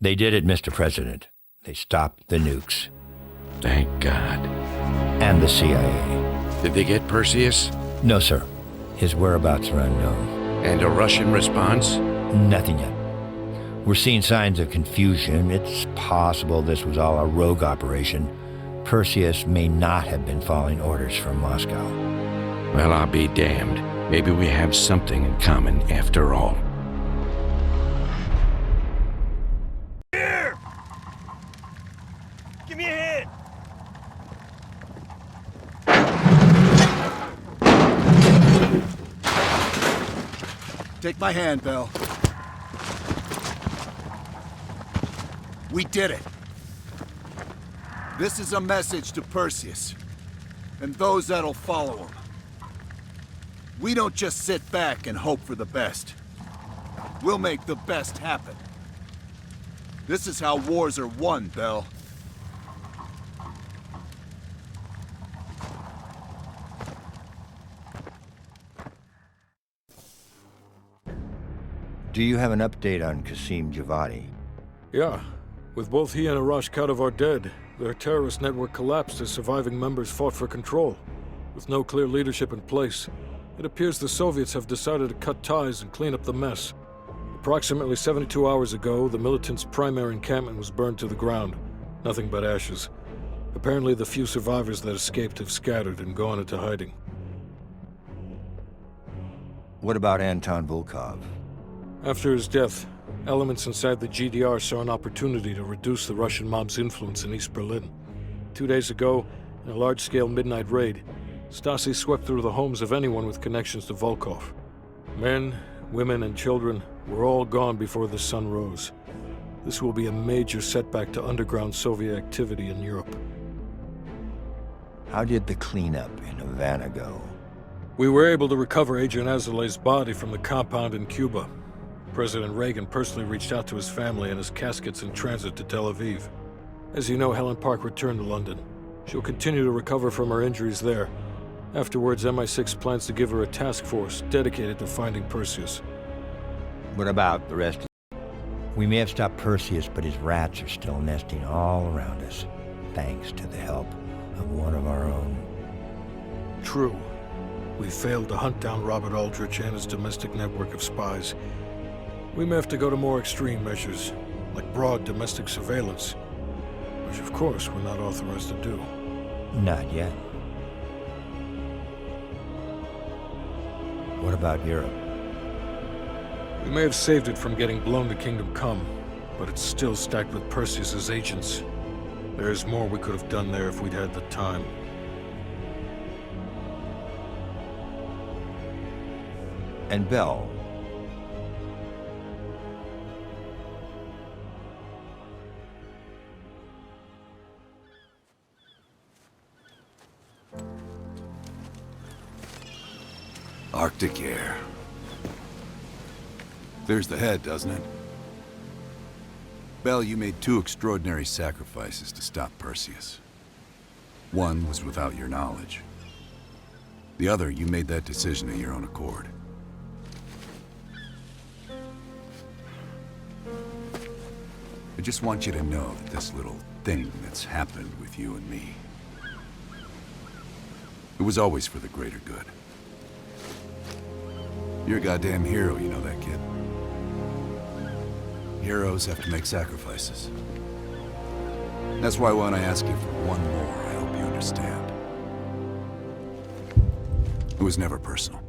They did it, Mr. President. They stopped the nukes. Thank God. And the CIA. Did they get Perseus? No, sir. His whereabouts are unknown. And a Russian response? Nothing yet. We're seeing signs of confusion. It's possible this was all a rogue operation. Perseus may not have been following orders from Moscow. Well, I'll be damned. Maybe we have something in common after all. Here! Give me a hand! Take my hand, Bell. We did it. This is a message to Perseus, and those that'll follow him. We don't just sit back and hope for the best. We'll make the best happen. This is how wars are won, Bell. Do you have an update on Qasim Javadi? Yeah. With both he and Arash Kadivar dead, their terrorist network collapsed as surviving members fought for control. With no clear leadership in place, it appears the Soviets have decided to cut ties and clean up the mess. Approximately 72 hours ago, the militants' primary encampment was burned to the ground. Nothing but ashes. Apparently, the few survivors that escaped have scattered and gone into hiding. What about Anton Volkov? After his death, elements inside the GDR saw an opportunity to reduce the Russian mob's influence in East Berlin. 2 days ago, in a large-scale midnight raid, Stasi swept through the homes of anyone with connections to Volkov. Men, women, and children were all gone before the sun rose. This will be a major setback to underground Soviet activity in Europe. How did the cleanup in Havana go? We were able to recover Adrian Azoulay's body from the compound in Cuba. President Reagan personally reached out to his family, and his casket's in transit to Tel Aviv. As you know, Helen Park returned to London. She'll continue to recover from her injuries there. Afterwards, MI6 plans to give her a task force dedicated to finding Perseus. What about the rest? We may have stopped Perseus, but his rats are still nesting all around us, thanks to the help of one of our own. True. We failed to hunt down Robert Aldrich and his domestic network of spies. We may have to go to more extreme measures, like broad domestic surveillance, which of course we're not authorized to do. Not yet. What about Europe? We may have saved it from getting blown to Kingdom Come, but it's still stacked with Perseus's agents. There's more we could have done there if we'd had the time. And Bell? Arctic air. There's the head, doesn't it? Bell, you made two extraordinary sacrifices to stop Perseus. One was without your knowledge. The other, you made that decision of your own accord. I just want you to know that this little thing that's happened with you and me, it was always for the greater good. You're a goddamn hero, you know that, kid. Heroes have to make sacrifices. That's why when I ask you for one more, I hope you understand. It was never personal.